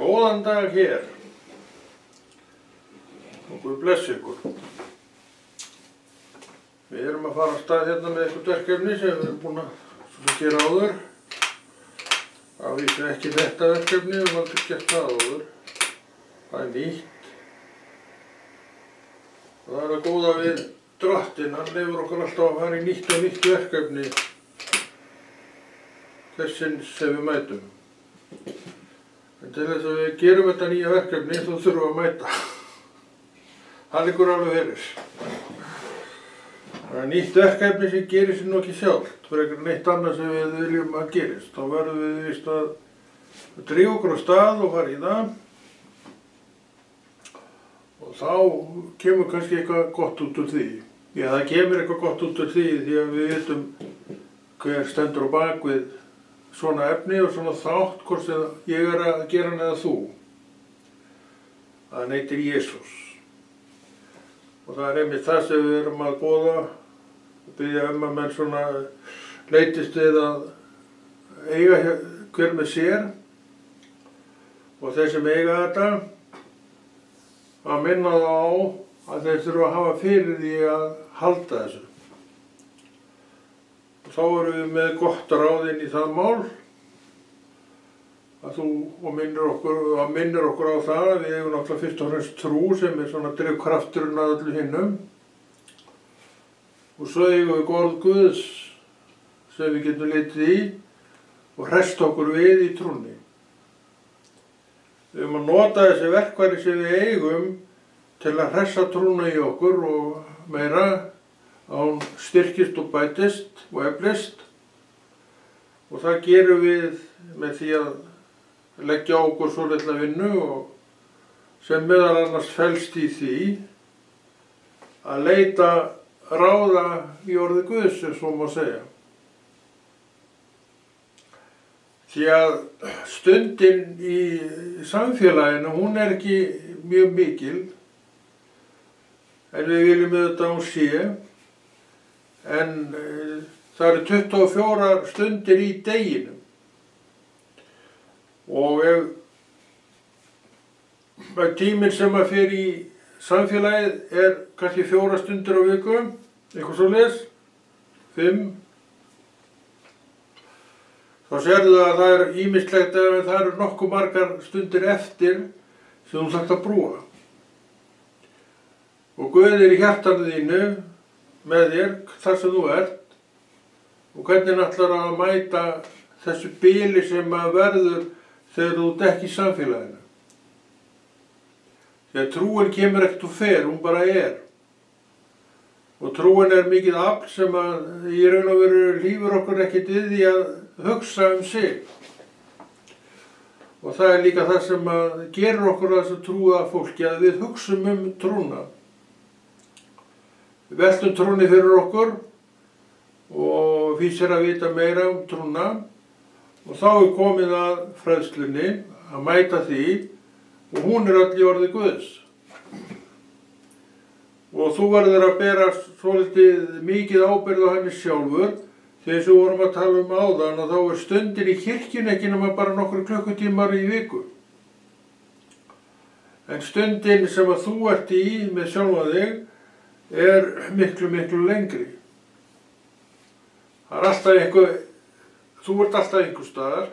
Góðan dag hér og Guð blessi ykkur. Við erum að fara af stað hérna með eitthvað verkefni sem við erum búin að gera áður. Það vísi ekki þetta verkefni, við erum aldrei gert það áður. Það er nýtt. Og það er að góða við Drottinn, hann leyfir okkur alltaf að fara í nýtt og nýtt verkefni þessins sem við mætum. En til þess að við gerum þetta nýja verkefni þá þurfum við að mæta. Það liggur alveg fyrir. Það er nýtt verkefni sem gerir sér nú ekki sjálft, frekar neitt annað sem við viljum að gerist. Þá verðum við víst að drífa okkur á stað og fara í það. Og þá kemur kannski eitthvað gott út úr því. Já, það kemur eitthvað gott út úr því að við vitum hver stendur á bak við svona efni og svona þátt, hvort sem ég er að gera hann eða þú. Það heitir Jesús. Og það er einmitt það sem við erum að boða og biðja að menn svona leitist við að eiga hver með sér og þeir sem eiga þetta að minna þá á að þeir þurfa að hafa fyrir því að halda þessu. Og þá erum við með gott ráð inn í það mál að þú minnir okkur á það að við eigum náttúrulega fyrst og fremst trú sem er svona drifkrafturinn að öllu hinnum. Og svo eigum við orð Guðs sem við getum litið í og hresta okkur við í trúnni. Við erum að nota þessi verkfæri sem við eigum til að hressa trúna í okkur og meira að hún styrkist og bætist og eflist. Og það gerum við með því að leggja á okkur svolitla vinnu og sem meðal annars felst í því að leita ráða í orði Guðs, ef svo má segja. Því að stundin í samfélaginu, hún er ekki mjög mikil, en við viljum auðvitað að hún sé, en það eru 24 stundir í deginum. Og ef tíminn sem að fer í samfélagið er kannski 4 stundir á viku, eitthvað svoleiðis, 5, þá sérðu að það er ýmislegt að það eru nokkuð margar stundir eftir sem þú þarft að brúa. Og Guð er í hjartanu þínu með þér þar sem þú ert og hvernig ætlar að mæta þessu bili sem að verður þegar þú ert ekki í samfélaginu. Þegar trúin kemur ekkert og fer, hún bara er. Og trúin er mikið afl sem að í raun og veru lífur okkur ekkert við því að hugsa sig. Og það er líka það sem að gerir okkur að þessu trúa fólki, að við hugsum trúna. Við veltum trúni fyrir okkur og fýsir að vita meira trúna og þá er komið að fræðslunni að mæta því og hún er öll í orði Guðs. Og þú verður að bera svolítið mikið ábyrgð á henni sjálfur því eins og við vorum að tala áðan að þá er stundin í kirkjunni ekki nema bara nokkru klukkutímar í viku. En stundin sem að þú ert í með sjálfa þig er miklu lengri. Það er alltaf þú ert alltaf einhvers staðar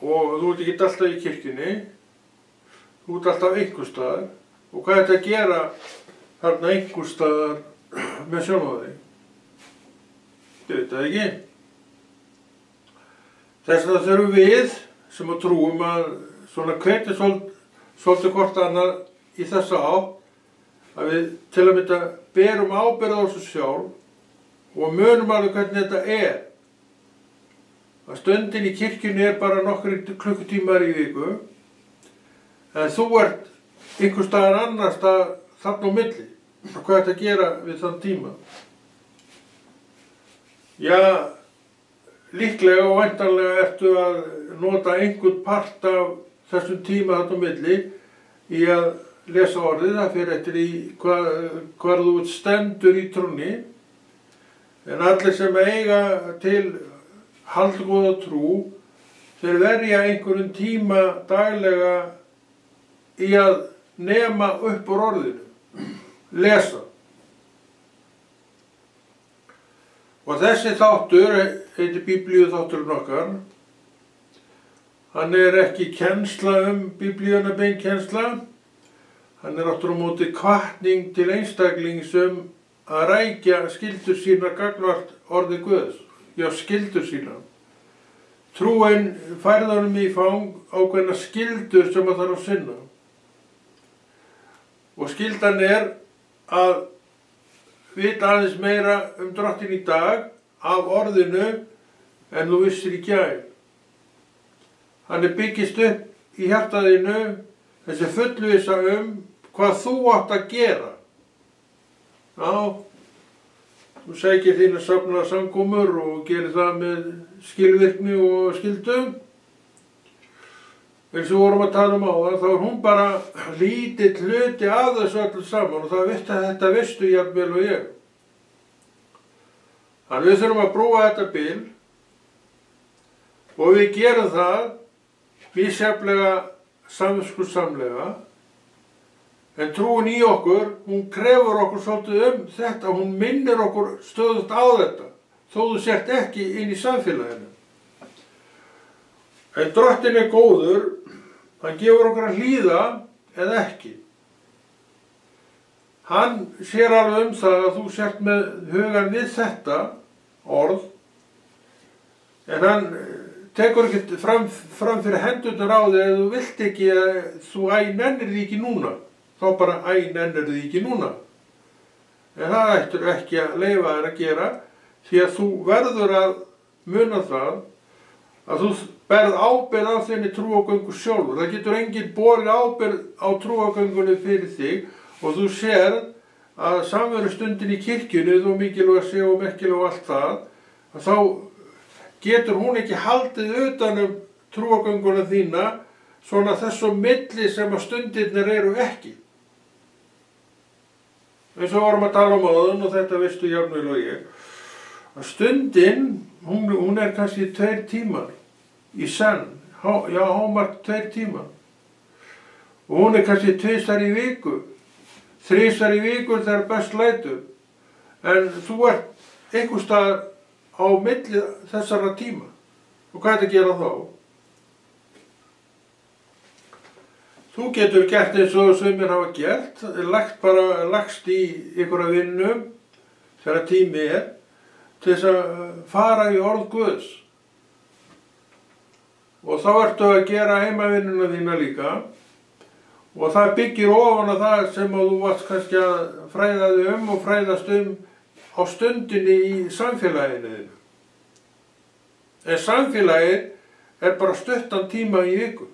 og þú ert ekki alltaf í kirkjunni, þú ert alltaf einhvers staðar og hvað er þetta að gera þarna einhvers staðar með sjálfa þig? Þið veit það ekki? Þess vegna þurfum við sem að trúum að svona hvetja svolítið hvort annað í þessa átt að við til að mynda berum ábyrgð á þessu sjálf og munum alveg hvernig þetta er. Að stundin í kirkjunni er bara nokkrir klukkutímar í viku en þú ert einhvers staðar annars þarna á milli. Hvað er þetta að gera við þann tíma? Já, líklega og væntanlega ertu að nota einhvern part af þessum tíma þarna á milli í að lesa orðið, það fyrir eftir í hvar þú stendur í trúnni. En allir sem eiga til haldgóða trú, þeir verja einhverjum tíma daglega í að nema upp úr orðinu, lesa. Og þessi þáttur heitir Biblíuþátturinn okkar. Hann ekki kennsla Biblíuna beinkennsla. Hann aftur á móti hvatning til einstaklings að rækja skyldur sínar gagnvart orði Guðs. Já, skyldur sínar. Trúin færði honum í fang ákveðna skyldur sem það þarf að sinna. Og skyldan að vita aðeins meira Drottinn í dag af orðinu en þú vissir í gær. Hann byggist upp í hjartaðinu þessi fullvissa hvað þú átt að gera. Já, þú sækir þín að safna samkomur og gerir það með skilvirkni og skyldu. Eins og vorum að tala áðan, þá hún bara lítill hluti af þessu öllu saman og þetta veistu jafnvel og ég. Þannig við þurfum að brúa þetta bil og við gerum það misjafnlega samviskusamlega, en trúin í okkur, hún krefur okkur svolítið þetta, hún minnir okkur stöðugt á þetta, þó þú sért ekki inn í samfélaginu. En Drottinn góður, hann gefur okkur að hlýða eða ekki. Hann sér alveg það að þú sért með hugan við þetta orð, en hann tekur ekki fram fyrir hendurnar á þig ef þú vilt ekki að þú nennir því ekki núna. Þá bara nennir því ekki núna. En það ættir ekki að leyfa þér að gera, því að þú verður að muna það að þú berð ábyrgð á þinni trúargöngu sjálfur. Það getur enginn borið ábyrgð á trúargöngunni fyrir þig og þú sér að samverustundin í kirkjunni, þó mikilvæg sé og merkileg og allt það, að þá getur hún ekki haldið utan trúargönguna þína svona þessu milli sem að stundirnar eru ekki. Eins og vorum að tala áðan og þetta veistu jafnvel og ég, að stundin, hún kannski 2 tímar í senn, hámark 2 tímar. Og hún kannski 2 í viku, 3 í viku þegar best lætur. En þú einhvers staðar á milli þessara tíma. Og hvað að gera þá? Þú getur gert eins og sumir hafa gert, lagst í einhverja vinnu þegar tími til þess að fara í orð Guðs. Og þá ertu að gera heimavinnuna þína líka og það byggir ofan á það sem þú varst kannski að fræða þig og fræðast á stundinni í samfélaginu þínu. En samfélagið bara stuttan tíma í viku.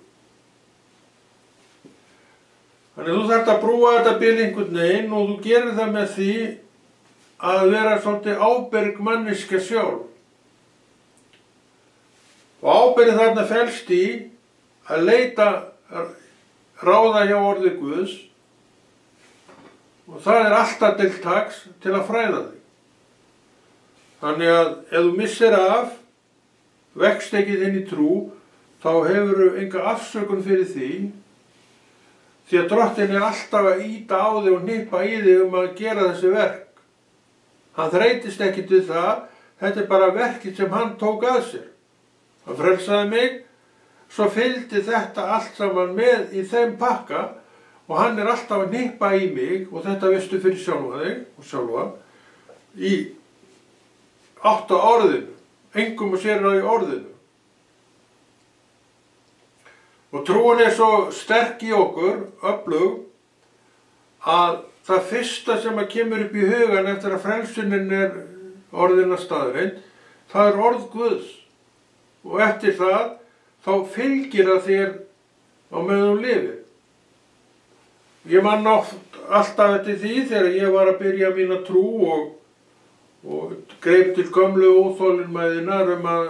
Þannig þú þarft að brúa þetta bil einhvern veginn og þú gerir það með því að vera svolítið ábyrg manneskja sjálf. Og ábyrgð þarna felst í að leita ráða hjá orði Guðs og það alltaf til taks til að fræða þig. Þannig að ef þú missir af, vext ekki þinn í trú, þá hefurðu enga afsökun fyrir því að Drottinn alltaf að ýta á þig og hnippa í þig að gera þessi verk. Hann þreytist ekkert við það, þetta bara verkið sem hann tók að sér. Hann frelsaði mig, svo fylgdi þetta allt saman með í þeim pakka og hann alltaf að hnippa í mig, og þetta veistu fyrir sjálfa þig og sjálfa, í 8 orðinu, engum og sér í orðinu. Og trúin svo sterk í okkur, öflug, að það fyrsta sem kemur upp í hugan eftir að frelsunin orðina staðreind, það orð Guðs. Og eftir það, þá fylgir það þér á meðan þú lifir. Ég man alltaf eftir því þegar ég var að byrja mína trú og greip til gömlu óþolinmæðinnar að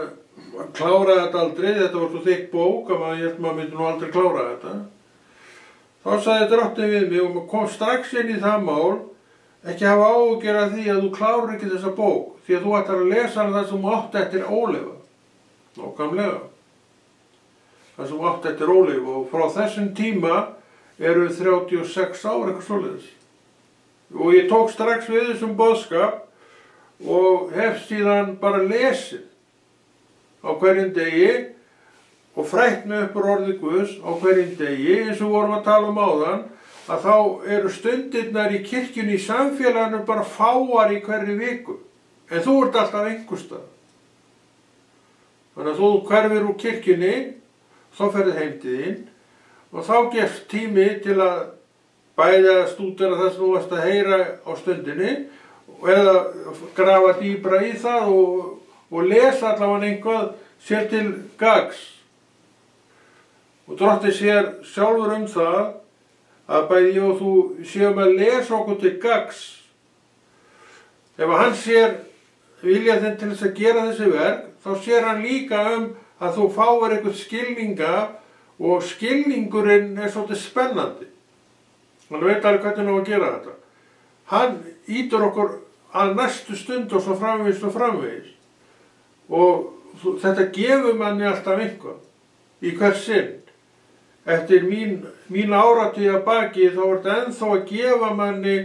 klára þetta aldrei, þetta var svo þykk bók að ég held maður myndi aldrei klára þetta. Þá sagði Drottinn við mig og maður kom strax inn í það mál, ekki hafa áhyggjur af því að þú klárar ekki þessa bók, því að þú ætlar að lesa hana það sem þú átt eftir ólifa. Nákvæmlega. þar sem átt eftir ólíf, og frá þessum tíma eru 36 ár eitthvað svoleiðis. Og ég tók strax við þessum boðskap og hef síðan bara lesið á hverjum degi og frætt mig upp úr orði Guðs á hverjum degi, eins og vorum að tala um áðan, að þá eru stundirnar í kirkjunni í samfélaginu bara fáar í hverri viku, en þú ert alltaf einhvers staðar. Þannig að þú hverfir úr kirkjunni, þá ferðu heim til þín og þá gefst tími til að bæði að stúdera það sem þú varst að heyra á stundinni eða grafa dýpra í það og lesa allavega einhvað sér til gagns. Og Drottinn sér sjálfur um það að bæði ég og þú séum að lesa okkur til gagns. Ef hann sér vilja þinn til þess að gera þessi verk, þá sér hann líka að þú fáir eitthvað skilninga og skilningurinn svolítið spennandi. Hann veit alveg hvernig hann á að gera þetta. Hann ýtir okkur að næstu stund og svo framvegis og framvegis. Og þetta gefur manni alltaf einhvað í hver sinn. Eftir mín áratug að baki þá er þetta ennþá að gefa manni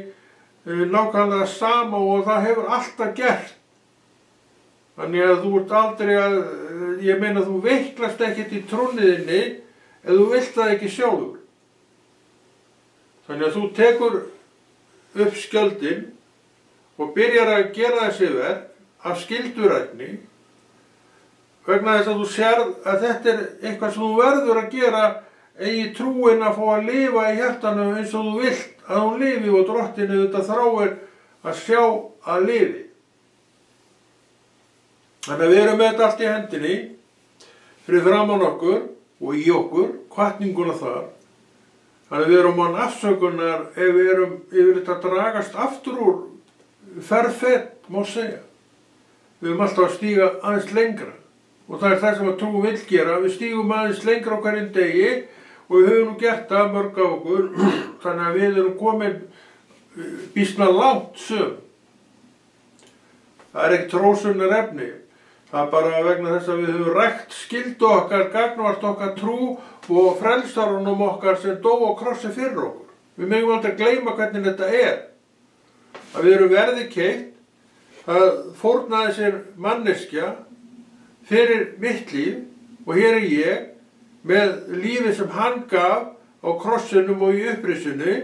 nákvæmlega sama og það hefur alltaf gert. Þannig að þú ert aldrei ég meina þú veiklast ekkert í trúnniðinni ef þú vilt það ekki sjálfur. Þannig að þú tekur upp skjöldin og byrjar að gera þessi verk af skyldurækni vegna þess að þú sérð að þetta er eitthvað sem þú verður að gera eigi trúin að fá að lifa í hjartanu eins og þú vilt að hún lifi og Drottinn þetta þráir að sjá að lifi. Þannig að við erum með þetta allt í hendinni fyrir framan okkur og í okkur, hvatninguna þar. Þannig að við erum án afsökunar ef við erum yfirleitt að dragast aftur úr ferfett, má segja. Við erum alltaf að stíga aðeins lengra og það er það sem að trú vill gera. Við stígum aðeins lengra á hverjum degi og við höfum nú gert það mörg af okkur, þannig að við erum komin býsna langt sum. Það er ekkert hrósunar efni. Það er bara vegna þess að við höfum rækt skyldu okkar, gagnvart okkar trú og frelsarunum okkar sem dó á krossi fyrir okkur. Við megum aldrei gleyma hvernig þetta er. Að við erum verði keypt að fórnaði sér manneskja fyrir mitt líf og hér er ég með lífið sem hann gaf á krossinum og í upprisinu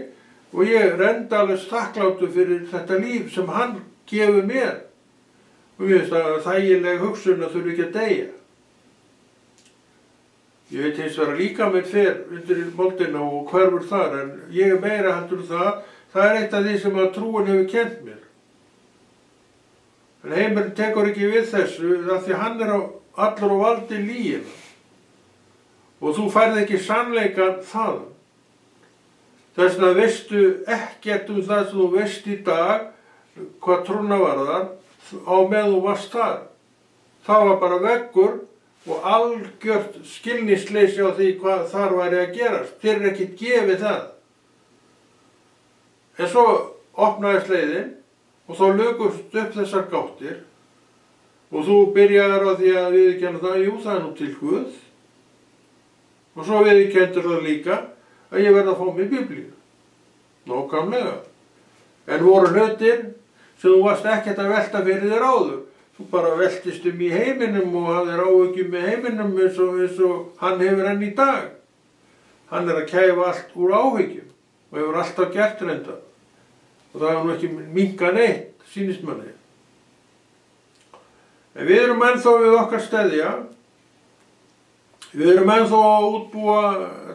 og ég renda alveg þakklátur fyrir þetta líf sem hann gefur mér. Og mér finnst það þægileg hugsun að þurfi ekki að deyja. Ég veit hins vegar líka mér fer undir moldina og hverfur þar, en ég er meira heldur það er eitt af því sem að trúin hefur kennt mér. En heimurinn tekur ekki við þessu af því hann er allur á valdi lygina. Og þú færð ekki sannleikann þaðan. Þess vegna veistu ekkert um það sem þú veist í dag, hvað trúna varðar, á meðan þú varst þar. Það var bara veggur og algjört skilningsleysi á því hvað þar væri að gerast. Þér er ekkert gefið það. En svo opnaðist leiðin og þá lögust upp þessar gáttir og þú byrjaðir á því að viðurkenna það, jú það er nú til Guð. Og svo viðurkenndir það líka að ég verð að fá mig Biblíu. Nákvæmlega. En voru hlutir sem þú varst ekkert að velta fyrir þér áður. Þú bara veltist í heiminum og hafðir áhyggjum með heiminum eins og hann hefur enn í dag. Hann er að kæfa allt úr áhyggjum og hefur alltaf gert reynda. Og það er nú ekki minnkað neitt, sýnist manni. En við erum ennþá við okkar steðja. Við erum ennþá að útbúa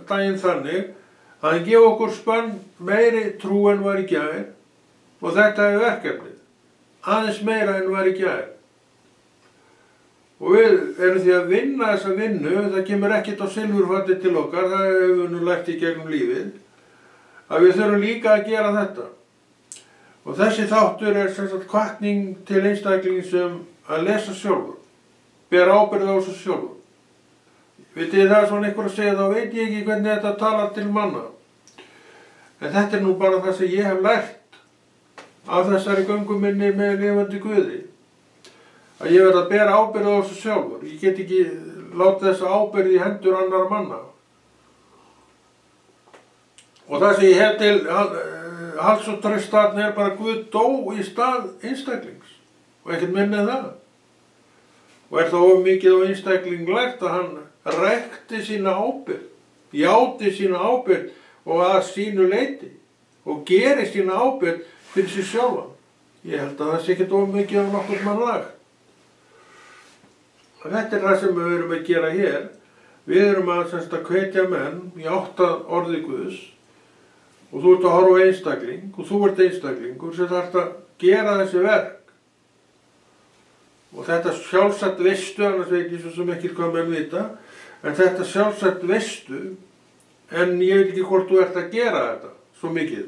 daginn þannig að hann gefa okkur spann meiri trú en var í gær og þetta er verkefnið. Aðeins meira en var í gær. Og við erum því að vinna þessa vinnu, það kemur ekkert á silfurfati til okkar, það hefur við nú lært í gegnum lífið, að við þurfum líka að gera þetta. Og þessi þáttur er sem sagt hvatning til einstaklingum að lesa sjálfur, bera ábyrgð á þessu sjálfur. Vitið þið það svona einhver að segja, þá veit ég ekki hvernig þetta talar til manna. En þetta er nú bara það sem ég hef lært af þessari göngu minni með lifandi Guði. Að ég verð að bera ábyrgð á þessu sjálfur. Ég get ekki láta þessa ábyrgð í hendur annarra manna. Og það sem ég hef til hals og traust þarna bara Guð dó í stað einstaklings og ekkert minni en það. Og það of mikið og einstaklinglegt að hann rækti sína ábyrgð, játi sína ábyrgð og að sínu leyti og geri sína ábyrgð fyrir sig sjálfan. Ég held að það sé ekkert of mikið af nokkurn mann lagt. Þetta það sem við erum að gera hér. Við erum að hvetja menn í átt að orði Guðs og þú ert að horfa á einstakling og þú ert einstaklingur sem þarf að gera þessi verk. Og þetta sjálfsagt veistu, annars veit ég svo sem ekki hvað menn vita, en þetta sjálfsagt veistu, en ég veit ekki hvort þú ert að gera þetta svo mikið.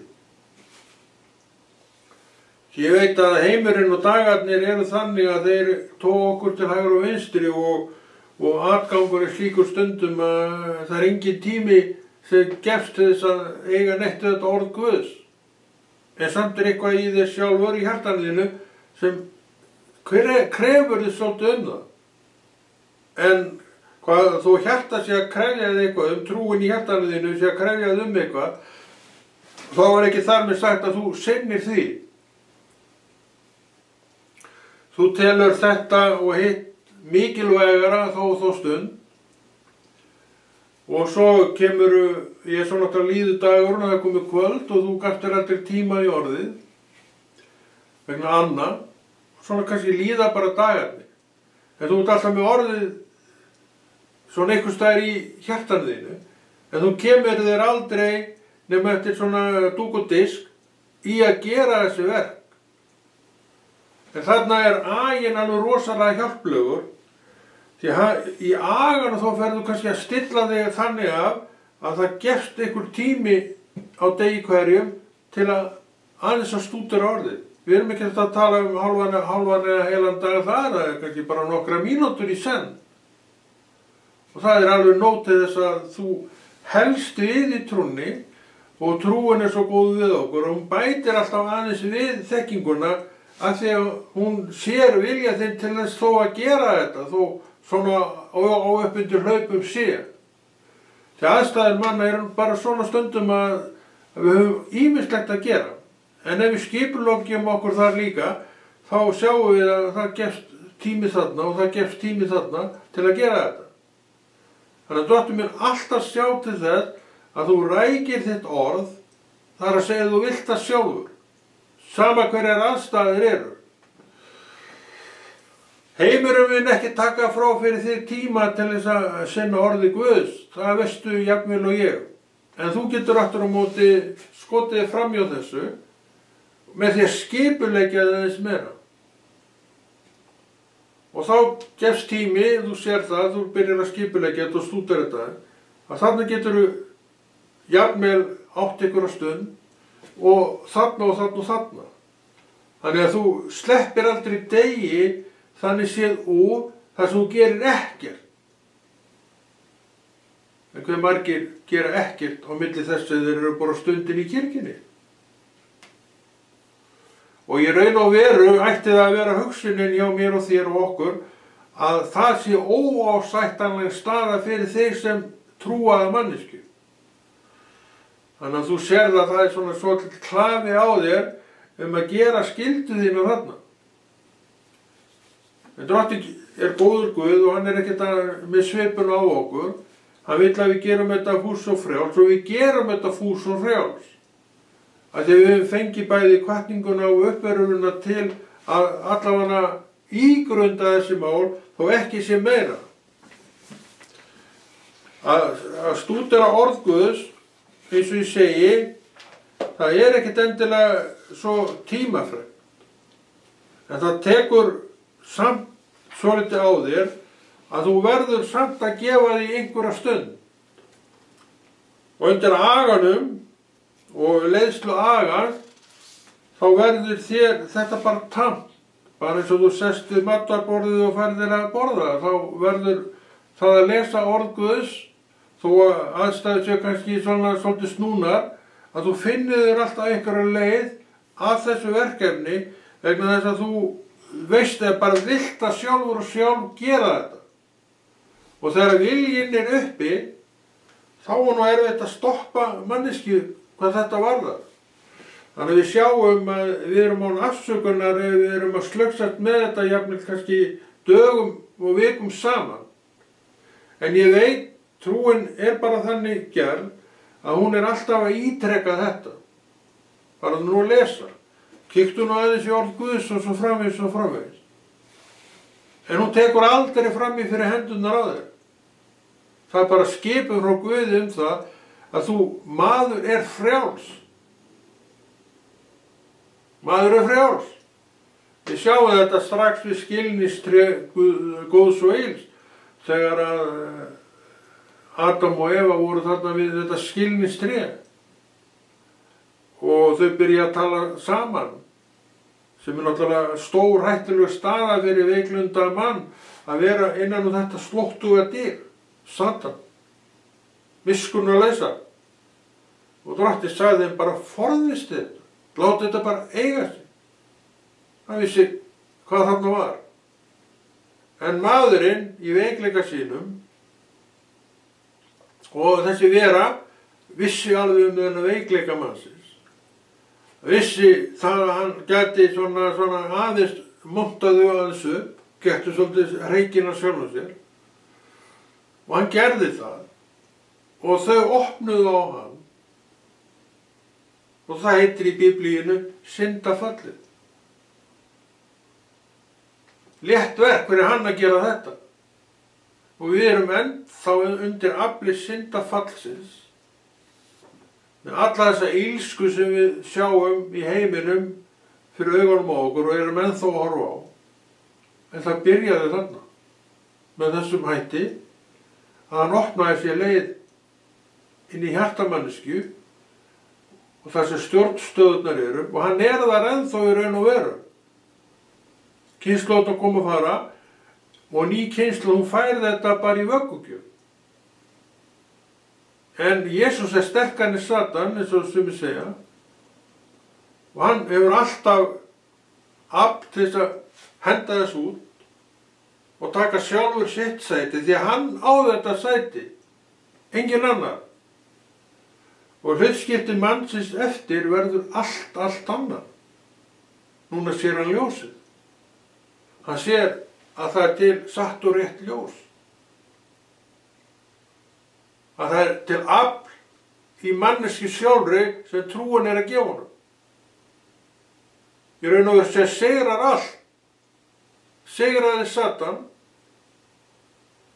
Ég veit að heimurinn og dagarnir eru þannig að þeir tóa okkur til hægri og vinstri og atgangur slíkur stundum að það engin tími sem gefst til þess að eiga neitt þetta orð Guðs. En samt eitthvað í þess sjálfur í hjartaninu sem krefur þess svolítið það. En hvað þú hjarta sé að krefja þig eitthvað trúin í hjartaninu sé að krefja þig eitthvað, þá var ekki þar með sagt að þú sinnir því. Þú telur þetta og hitt mikilvægara þó stund og svo kemur, ég svo náttúrulega líður dagurinn og það komið kvöld og þú gaftir aldrei tíma í orðið vegna anna, svona kannski líða bara dagarnir. En þú ert alltaf með orðið svona einhvers staðar í hjartanu þínu, en þú kemur þér aldrei nema eftir svona dúk og disk í að gera þessi verk. En þarna aginn alveg rosalega hjálplegur, því að í aganum þá ferðu kannski að stilla þig þannig af að það gefst einhver tími á degi hverjum til að aðeins að stúdera orðið. Við erum ekki að tala hálfan eða heilan dag, það kannski bara nokkra mínútur í senn. Og það alveg nótið þess að þú helst við í trúnni og trúin svo góð við okkur og hún bætir alltaf aðeins við þekkinguna af því að hún sér vilja þinn til þess þó að gera þetta, þó svona á uppundir hlaupum sé. Því aðstæður manna bara svona stundum að við höfum ýmislegt að gera. En ef við skipuleggjum okkur þar líka, þá sjáum við að það gefst tími þarna og það gefst tími þarna til að gera þetta. Þannig að Drottinn mun alltaf sjá til þess að þú rækir þitt orð, þar að segja að þú vilt það sjálfur. Sama hverjar aðstæður eru. Heimurinn mun ekki taka frá fyrir þig tíma til þess að sinna orði Guðs. Það veistu jafnvel og ég. En þú getur aftur á móti skotið framhjá þessu með því að skipuleggja þess meira. Og þá gefst tími, þú sér það, þú byrjar að skipuleggja þetta og stúdera þetta, að þarna getur þú jafnvel átt ykkur á stund og þarna og þarna og þarna. Þannig að þú sleppir aldrei degi þannig séð úr þar sem þú gerir ekkert. En hve margir gera ekkert á milli þess að þeir eru bara stundin í kirkjunni. Og í raun og veru ætti það að vera hugsunin hjá mér og þér og okkur að það sé óásættanleg staða fyrir þeir sem trúaða manneskju. Þannig að þú sérð að það er svona svolítið klafi á þér að gera skyldu þína þarna. En Drottinn góður Guð og hann ekkert með svipun á okkur. Hann vill að við gerum þetta fús og frjáls og við gerum þetta fús og frjáls. Að við höfum fengið bæði hvatninguna og uppverununa til að allavega ígrunda þessi mál þó ekki sé meira. Að stúdera orð Guðs, eins og ég segi, það ekkert endilega svo tímafrekt. En það tekur samt svolítið á þér að þú verður samt að gefa því einhverja stund. Og undir aganum og leiðslu agans þá verður þér þetta bara tamt. Bara eins og þú sest við matarborðið og ferðir að borða. Þá verður það að lesa orð Guðs þó að aðstæður séu kannski svolítið snúnar að þú finnir þér alltaf einhverja leið að þessu verkefni vegna þess að þú veist eða bara vilt að sjálfur og sjálf gera þetta. Og þegar viljinn uppi, þá nú erfitt að stoppa manneskju hvað þetta varðar. Þannig að við sjáum að við erum án afsökunar ef við erum að slöksast með þetta jafnvel kannski dögum og vikum saman. En ég veit, trúin bara þannig gerð að hún alltaf að ítreka þetta. Bara nú að lesa. Kíktu nú aðeins í orð Guðs og svo framvegis og framvegis. En hún tekur aldrei fram í fyrir hendurnar á þér. Það bara skipun frá Guði það að maður frjáls. Maður frjáls. Við sjáum þetta strax við skilningstré góðs og ills. Þegar að Adam og Eva voru þarna við þetta skilningstré. Og þau byrja að tala saman. Sem náttúrulega stórhættuleg staða fyrir veiklunda mann að vera innan þetta slóttuga dyr. Satan. Miskunnarleysa. Og Drottinn sagði þeim bara forðist þetta. Láta þetta bara eiga sig. Hann vissi hvað þarna var. En maðurinn í veikleika sínum og þessi vera vissi alveg þennan veikleika mannsins. Vissi það að hann gæti svona aðeins montaðu aðeins upp, gæti svolítið reikinn af sjálfum sér. Og hann gerði það. Og þau opnuðu á hann. Og það heitir í Biblíinu syndafallið. Létt verk fyrir hann að gera þetta. Og við erum ennþá undir afli syndafallsins. Með alla þessa ílsku sem við sjáum í heiminum fyrir augunum á okkur og erum ennþá að horfa á. En það byrjaði þarna. Með þessum hætti að hann opnaði sér leið inn í hjartamanneskju og þar sem stjórnstöðurnar eru og hann þar ennþá í raun og veru. Kynslóð að koma að fara og ný kynslóð hún fær þetta bara í vöggugjöf. En Jesús sterkari en Satan, eins og sumir segja, og hann hefur alltaf afl til þess að henda þess út og taka sjálfur sitt sæti, því að hann á þetta sæti, engin annar. Og hlutskipti mannsins eftir verður allt annað. Núna sér hann ljósið. Hann sér að það til satt og rétt ljós. Að það til afl í manneski sjálfri sem trúin að gefa honum. Í raun og veru sem sigrar allt. Sigraði Satan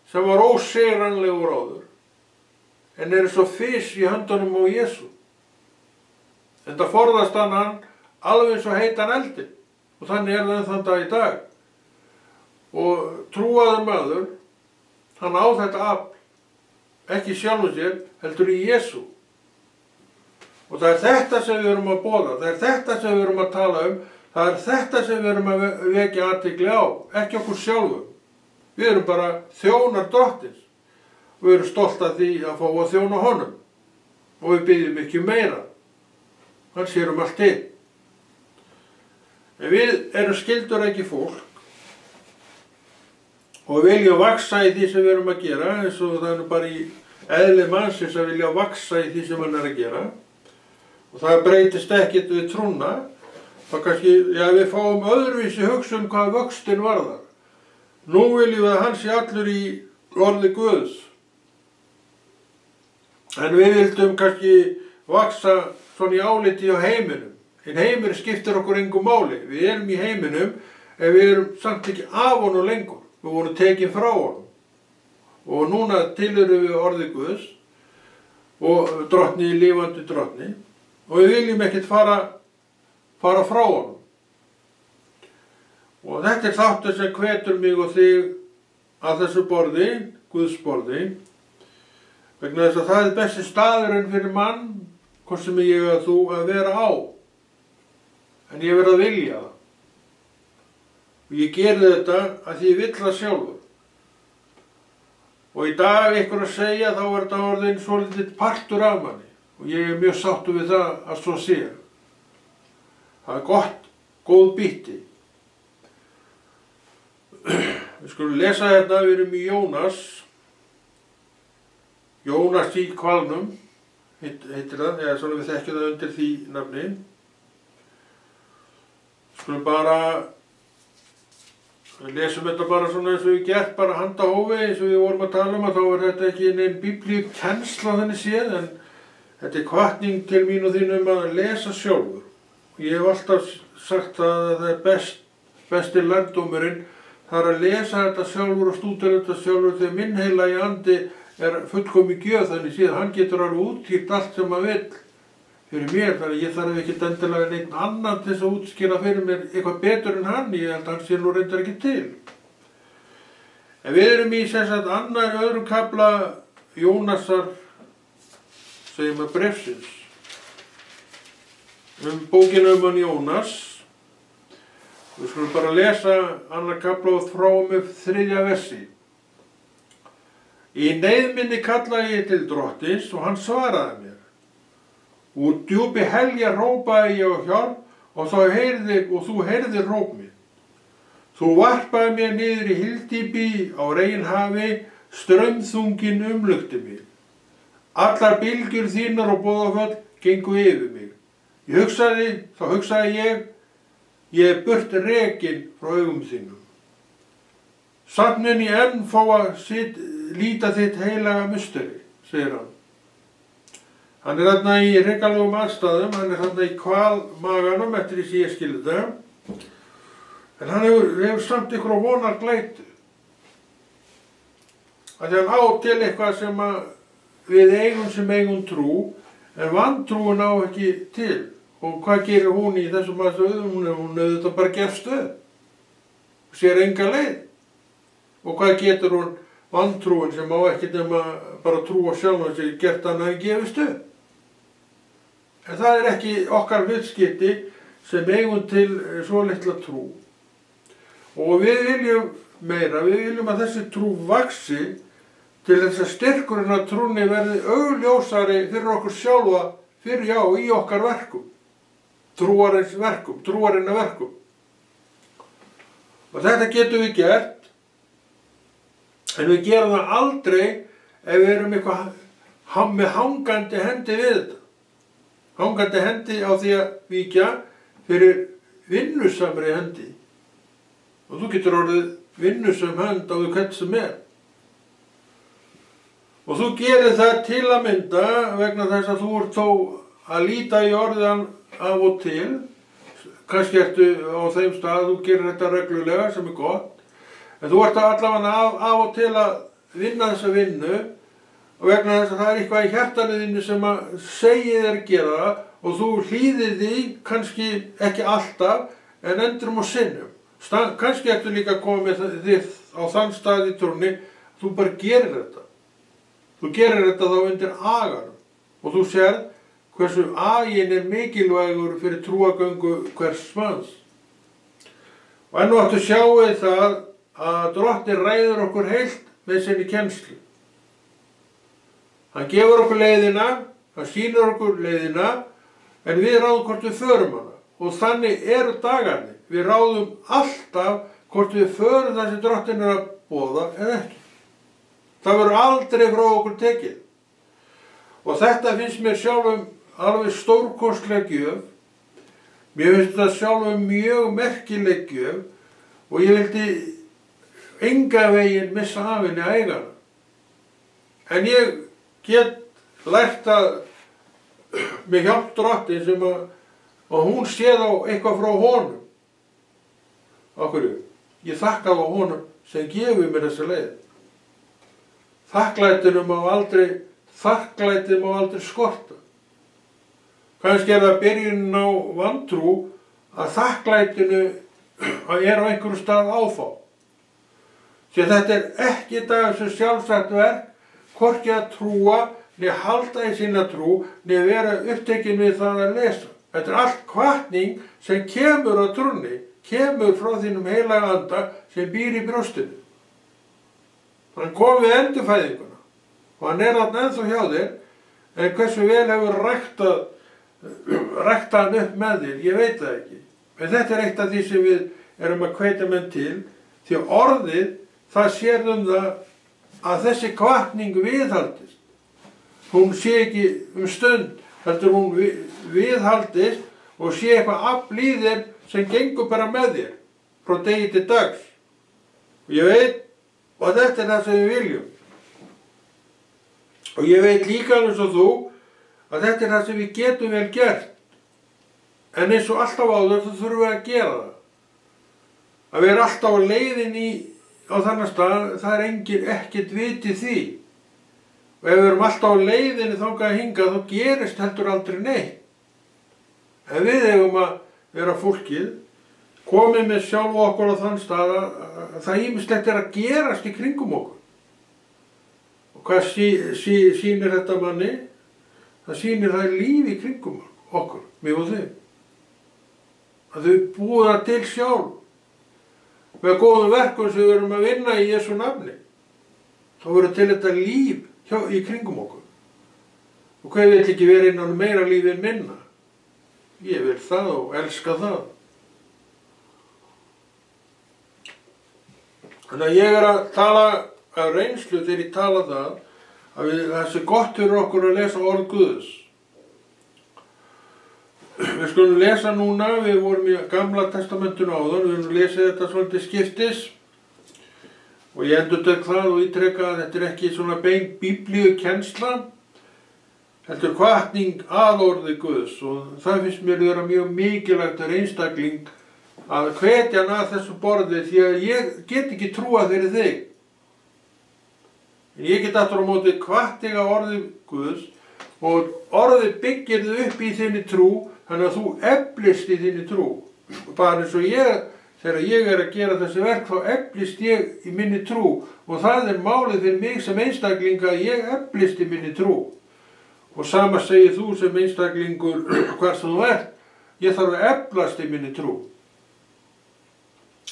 sem var ósigranlegur áður en svo fis í höndunum á Jesú. En það forðast hann alveg eins og heitan eldinn og þannig það þann dag í dag. Og trúaður maður, hann á þetta afl. Ekki sjálfum sér, heldur í Jesú. Og það þetta sem við erum að boða, það þetta sem við erum að tala það þetta sem við erum að vekja athygli á, ekki okkur sjálfum. Við erum bara þjónar Drottins. Við erum stolt af því að fá að þjóna honum. Og við byggjum ekki meira. Hann sér allt til. En við erum skyldur ekki fólk og viljum vaksa í því sem við erum að gera, eins og það bara í eðli mannsins að vilja vaksa í því sem hann að gera. Og það breytist ekkert við trúna. Það kannski, við fáum öðruvísi hugsun hvað vöxtinn varðar. Nú viljum við að hann sé allur í orði Guðs. En við vildum kannski vaksa svona í áliti á heiminum. En heimur skiptir okkur engu máli. Við erum í heiminum en við erum samt ekki af honum lengur. Við vorum tekin frá honum. Og núna tilheyrum við orði Guðs og drottni, lifandi drottni. Og við viljum ekkert fara frá honum. Og þetta þáttur sem hvetur mig og þig að þessu borði, Guðs borði, vegna þess að það besti staðurinn fyrir mann, hvort sem ég eða þú, að vera á. En ég verð að vilja það. Og ég gerði þetta að því ég vill það sjálfur. Og í dag ykkur að segja þá þetta orðin svolítið partur af manni. Og ég mjög sáttur við það að svo sé. Það gott, góð biti. Við skulum lesa hérna, við erum í Jónas, Jónas í hvalnum, heitir það, eða svona við þekkjum það undir því nafni. Skulum bara, við lesum þetta bara svona eins og við gert, bara handa hófi, eins og við vorum að tala að þá er þetta ekki neinn biblíukennsla þannig séð, en þetta er hvatning til mín og þín að lesa sjálfur. Ég hef alltaf sagt að það er besti lærdómurinn, það er að lesa þetta sjálfur og stúdera þetta sjálfur þegar minn heilagi andi er fullkomin gjöf þannig séð, hann getur alveg útskýrt allt sem maður vill fyrir mér, þannig að ég þarf ekki endilega neitt annan til þess að útskýra fyrir mér eitthvað betur en hann, ég held að hann sé nú reyndar ekki til. En við erum í öðrum kafla Jónasar, segjum að bréfsins, bókina hann Jónas. Við skulum bara lesa annar kafla og frá með 3. versi. Í neyð minni kallaði ég til drottins og hann svaraði mér. Úr djúpi helja hrópaði ég á hjálp og þú heyrðir hróp minn. Þú varpaði mér niður í hyldýpi á reginhafi, straumþunginn umlukti mig. Allar bylgjur þínar og boðaföll gengu yfir mig. Þá hugsaði ég er burt rekinn frá augum þínum. Samt mun ég enn fá að líta þitt heilaga musteri, segir hann. Hann er þarna í hrikalegum aðstæðum, hann er þarna í hvalmaganum eftir því sem ég skildi það. En hann hefur samt ykkur á vonar gleitu. Þannig að hann á til eitthvað sem við eigum sem eigum trú, en vantrúin á ekki til. Og hvað gerir hún í þessum aðstöðum? Hún auðvitað bara gefst upp. Sér enga leið. Og hvað getur hún vantrúin sem á ekki nema bara trúa sjálfan sig gert annað en gefist upp? En það er ekki okkar hlutskipti sem eigum til svo litla trú. Og við viljum meira, við viljum að þessi trú vaxi til þess að styrkurinn af trúnni verði augljósari fyrir okkur sjálfa, í okkar verkum. Trúarinnar verkum. Og þetta getum við gert, en við gerum það aldrei ef við erum eitthvað með hangandi hendi við þetta. Hangandi hendi á því að víkja fyrir vinnusamri hendi. Og þú getur orðið vinnusam hend á því hvern sem er. Og þú gerir það til að mynda vegna þess að þú ert þó að líta í orðan af og til, kannski ertu á þeim stað að þú gerir þetta reglulega sem er gott, en þú ert allavega af og til að vinna þessa vinnu og vegna þess að það er eitthvað í hjartaniðinu sem að segja þér gera það og þú hlýðir því, kannski ekki alltaf, en endrum og sinnum. Kannski ertu líka að koma með þig á þann stað í trúnni, þú bara gerir þetta. Þú gerir þetta þá undir aganum og þú sérð hversu aginn er mikilvægur fyrir trúagöngu hvers manns. Og enn og aftur sjáum við það að Drottinn ræður okkur heilt með sinni kennslu. Hann gefur okkur leiðina, hann sýnir okkur leiðina, en við ráðum hvort við förum hana. Og þannig eru dagarnir. Við ráðum alltaf hvort við förum það sem Drottinn er að boða eða ekki. Það verður aldrei frá okkur tekið. Og þetta finnst mér sjálfum alveg stórkostleg gjöf. Mér finnst þetta sjálfum mjög merkileg gjöf og ég vildi enga veginn missa af henni að eiga hana. En ég get lært að með hjálp Drottins sem að hún séð á eitthvað frá honum. Af hverju? Ég þakka á honum sem gefur mér þessa leið. Þakklætið má aldrei skorta. Kannski er það byrjunin á vantrú að þakklætinu er á einhverju stað áfá. Því að þetta er ekki dag sem sjálfsagt verk, hvorki að trúa, né halda í sína trú, né vera upptekin við það að lesa. Þetta er allt hvatning sem kemur á trúnni, kemur frá þínum heilaga anda sem býr í brjóstinu. Hann kom við endurfæðinguna og hann er þarna ennþá hjá þér, en hversu vel hefur rækta hann upp með þér, ég veit það ekki. En þetta er eitt af því sem við erum að hvetja menn til, því orðið, það sér það að þessi hvatning viðhaldist. hún sé ekki stund, heldur hún viðhaldist og sé eitthvað afl í þér sem gengur bara með þér frá degi til dags. Og ég veit, og þetta það sem við viljum. Og ég veit líka alveg svo þú, að þetta það sem við getum vel gert. En eins og alltaf áður þá þurfum við að gera það. Að vera alltaf á leiðinni á þannig stað, það ekkert viti því. Og ef við erum alltaf á leiðinni þangað að hingað, þá gerist heldur aldrei neitt. En við eigum að vera fólkið, komið með sjálf okkur á þann stað að það ýmislegt að gerast í kringum okkur. Og hvað sýnir þetta manni? Það sýnir það líf í kringum okkur, mig og þau. Að þau búa það til sjálf. Með góðum verkum sem við erum að vinna í Jesú nafni. Þá verður til þetta líf í kringum okkur. Og hver vill ekki vera innan meira lífi en minna? Ég vil það og elska það. Þannig að ég að tala af reynslu þegar ég tala það að það sé gott fyrir okkur að lesa orð Guðs. Við skulum lesa núna, við vorum í Gamla testamentinu áðan, við höfum lesið þetta svolítið skiptis og ég endurtek það og ítreka að þetta ekki svona bein biblíukennsla, heldur hvatning að orði Guðs og það finnst mér vera mjög mikilvægt fyrir einstakling að hvetja hann að þessu borði því að ég get ekki trúað fyrir þig. En ég get aftur á móti hvatning að orði Guðs og orði byggir þið upp í þinni trú þannig að þú eflist í þinni trú. Bara eins og þegar ég að gera þessi verk þá eflist ég í minni trú og það málið fyrir mig sem einstakling að ég eflist í minni trú. Og sama segir þú sem einstaklingur hvers þú ert, ég þarf að eflast í minni trú.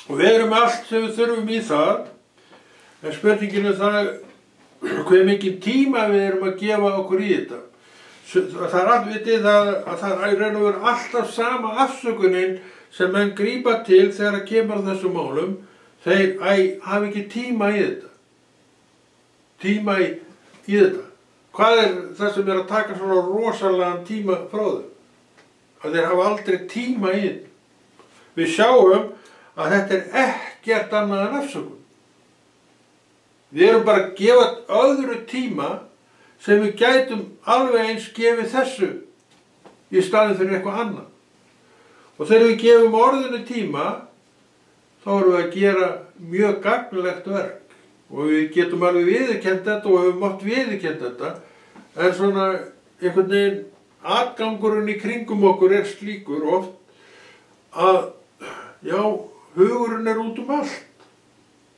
Og við erum allt sem við þurfum í það, en spurningin það hve mikið tíma við erum að gefa okkur í þetta. Það allt vitið að það raun og veru alltaf sama afsökunin sem menn grípa til þegar kemur þessum málum, þeir hafa ekki tíma í þetta. Tíma í þetta. Hvað það sem að taka svona rosalega tíma frá þau? Að þeir hafa aldrei tíma í þetta. Við sjáum að þetta ekkert annað en afsökun. Við erum bara að gefa öðru tíma sem við gætum alveg eins gefið þessu í staðinn fyrir eitthvað annað. Og þegar við gefum orðinu tíma, þá erum við að gera mjög gagnlegt verk. Og við getum alveg viðurkennt þetta og hefum mátt viðurkennt þetta, en svona einhvern veginn atgangurinn í kringum okkur slíkur oft að, já, hugurinn út allt.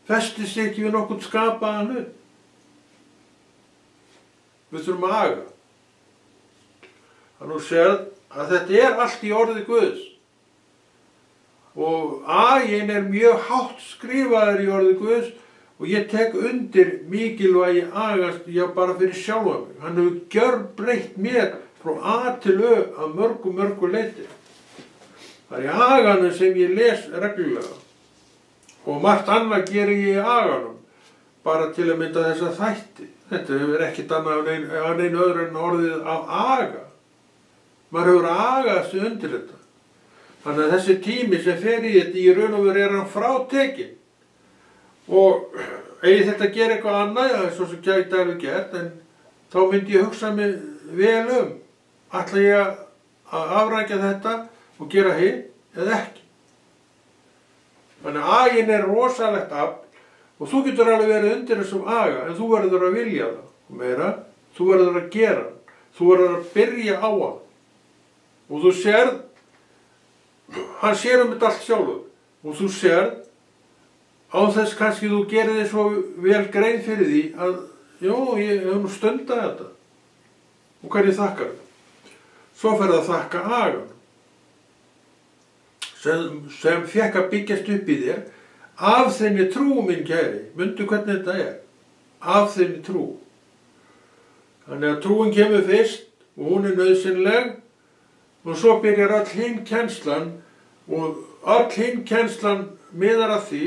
Festist ekki við nokkurn skapaðan hlut. Við þurfum að aga. Þannig að sér að þetta allt í orði Guðs. Og aginn mjög hátt skrifaður í orði Guðs og ég tek undir mikilvægi agast, já bara fyrir sjálfa mig. Hann hefur gjörbreytt mér frá A til Ö að mörgu leyti. Það í aganum sem ég les reglulega. Og margt annað gerir ég í aganum, bara til að mynda þessa þætti. Þetta hefur ekkert annað af neinu öðru en orðið af aga. Maður hefur agað sig undir þetta. Þannig að þessi tími sem fer í þetta í raun og veru hann frátekinn. Og eigi þetta að gera eitthvað annað, það svo sem gæti alveg gert, en þá myndi ég hugsa mig vel ætla ég að afrækja þetta og gera hitt eða ekki. Þannig að aginn rosalegt afl og þú getur alveg verið undir þessum aga, en þú verður að vilja það. Og meira, þú verður að gera hann. Þú verður að byrja á hann. Og þú sérð, hann sér þetta allt sjálfur. Og þú sérð, á þess kannski þú gerir þig svo vel grein fyrir því að, jú, ég hef nú stundað þetta. Og hvernig þakkar þetta? Svo fer það að þakka agan. Sem fekk að byggjast upp í þér af þinni trú, minn kæri. Mundu hvernig þetta af þinni trú. Þannig að trúin kemur fyrst og hún nauðsynleg og svo byrjar öll hinn kennslan og öll hinn kennslan miðar að því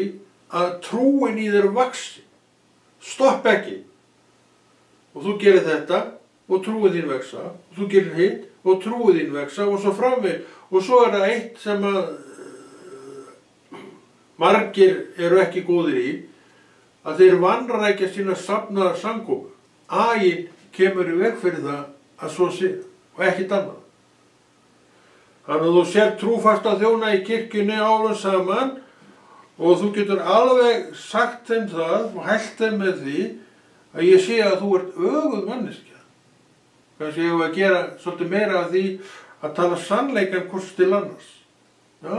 að trúin í þér vaxi. Stopp ekki. Og þú gerir þetta og trúið þín vexa, og þú gerir hitt og trúið þín vexa og svo framvegis. Og svo það eitt sem að margir eru ekki góðir í, að þeir vanrækja sína safnaðar samkomu. Aginn kemur í veg fyrir það að svo sé og ekkert annað. Þannig að þú sér trúfasta þjóna í kirkjunni árum saman og þú getur alveg sagt þeim það og hælt þeim með því að ég sé að þú ert öguð manneskja. Kannski ég að gera svolítið meira af því að tala sannleikan hvors til annars. Já,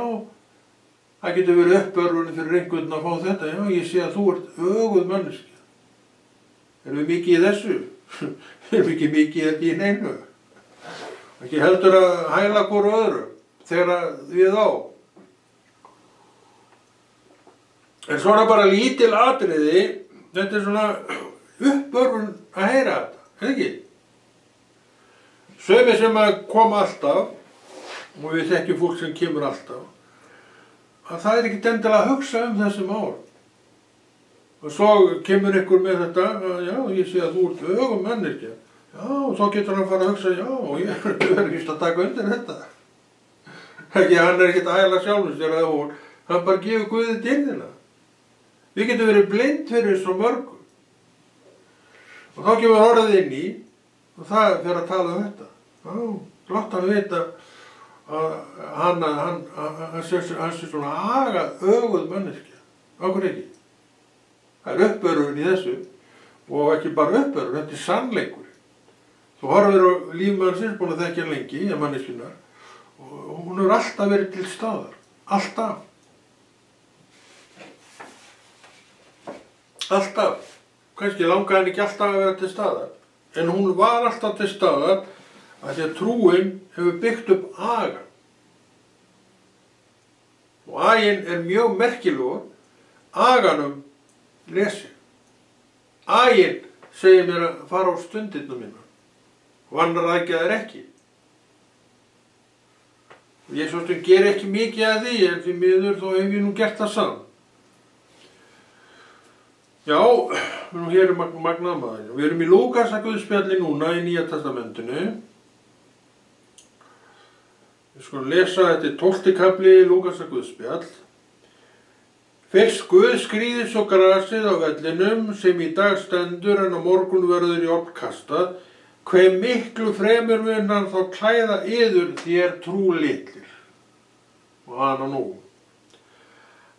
það getur verið uppörfun fyrir einhvern að fá þetta. Já, ég sé að þú ert öguð manneskja. Erum við mikið í þessu? Erum við ekki mikið í neinu? Ekki heldur að hæla hvoru öðru þegar við á. En svona bara lítil atriði, þetta er svona uppörfun að heyra þetta, er ekki? Sumir sem að koma alltaf, og við þekkjum fólk sem kemur alltaf, að það er ekkert endilega að hugsa þessi mál. Og svo kemur ykkur með þetta, já, ég sé að þú ert ögum manneskja. Já, og þá getur hann fara að hugsa, já, ég er víst að taka undir þetta. Ekki, hann er ekkert að hæla sjálfum sér að hún, hann bara gefur Guði dyrðina. Við getum verið blind fyrir svo mörgum. Og þá kemur orðið inn í, og það fer að tala um þetta. Já, látt hann vita að hann sé svona agað öguð manneskja. Okkur ekki. Það er uppörfun í þessu, og ekki bara uppörfun, þetta er sannleikur. Þú horfir á líf mannsins, búin að þekkja lengi, manneskjunnar, og hún hefur alltaf verið til staðar. Alltaf. Alltaf. Kannski langaði hann ekki alltaf að vera til staðar, en hún var alltaf til staðar að því að trúin hefur byggt upp aga. Og aginn er mjög merkilegur, aganum lesi. Aginn segir mér að fara á stundirna mína og annar rækja þær ekki. Og ég svo sem ger ekki mikið af því, en því miður þó hef ég nú gert það saman. Já, við erum hér magnað maður. Við erum í Lúkasarguðspjalli núna í Nýja testamentinu. Við skulum lesa, þetta er 12. kafli í Lúkasarguðspjall. Fyrst Guð skrýðir svo grasið á vellinum sem í dag stendur en á morgun verður í ofn kastað, hve miklu fremur mun hann þá klæða yður þér trúlitlir. Og hana nú.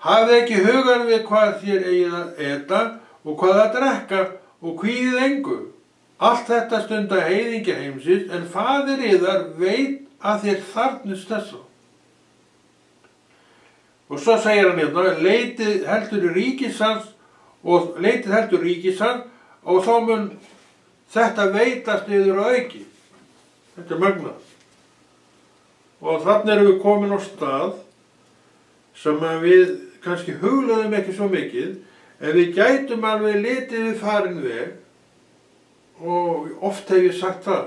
Hafið ekki hugan við hvað þér eigið að eta og hvað að drekka og kvíðið engu. Allt þetta stunda heiðingja heimsins, en faðir yðar veit að þér þarfnist þessa. Og svo segir hann hérna, leitið heldur ríkis hans og þá mun þetta veitast yður að auki. Þetta er magnað. Og þannig erum við komin á stað sem við kannski huglaðum ekki svo mikið, en við gætum alveg litið við farin veg, og oft hef ég sagt það,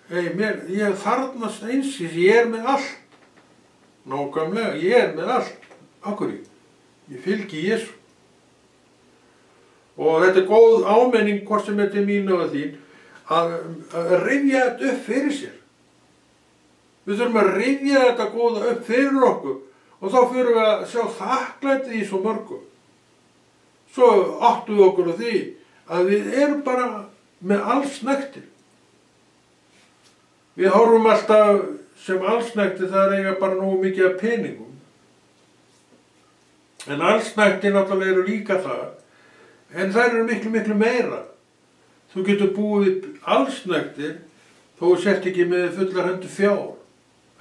ég þarfnast einskis, ég er með allt. Nákvæmlega, ég er með allt. Akkur ég fylgi Jesú. Og þetta er góð ámenning, hvort sem þetta er mín og þín, að rifja þetta upp fyrir sér. Við þurfum að rifja þetta góða upp fyrir okkur, og þá fyrir við að sjá þakklætið í svo mörgum. Svo áttum við okkur á því að við erum bara með allsnægtir. Við horfum alltaf sem allsnægtir, það er eiga bara nógu mikið af peningum. En allsnægtir náttúrulega eru líka það, en þær eru miklu, miklu meira. Þú getur búið allsnægtir þó þú sért ekki með fullar hendur fjár.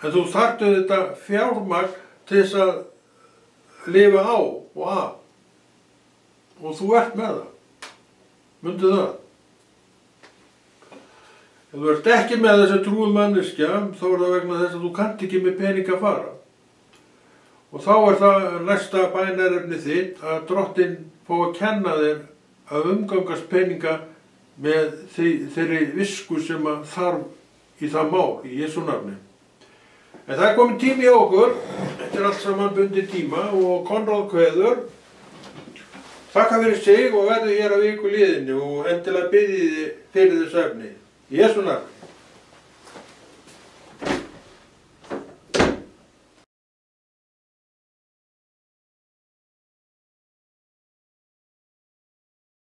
En þú þarftu þetta fjármagn til þess að lifa á og af. Og þú ert með það. Mundu það. Ef þú ert ekki með þessa trúu manneskja, þá er það vegna þess að þú kannt ekki með pening að fara. Og þá er það næsta bænarefni þitt að Drottinn fá að kenna þér að umgangast peninga með þeirri visku sem að þarf í það mál, í Jesú nafni. En það er komin tími á okkur, þetta er allt saman bundið tíma, og Konráð kveður. Þakka fyrir sig og verðu hér að viku liðinu og endilega biðið fyrir þessu efni. Jesúnar.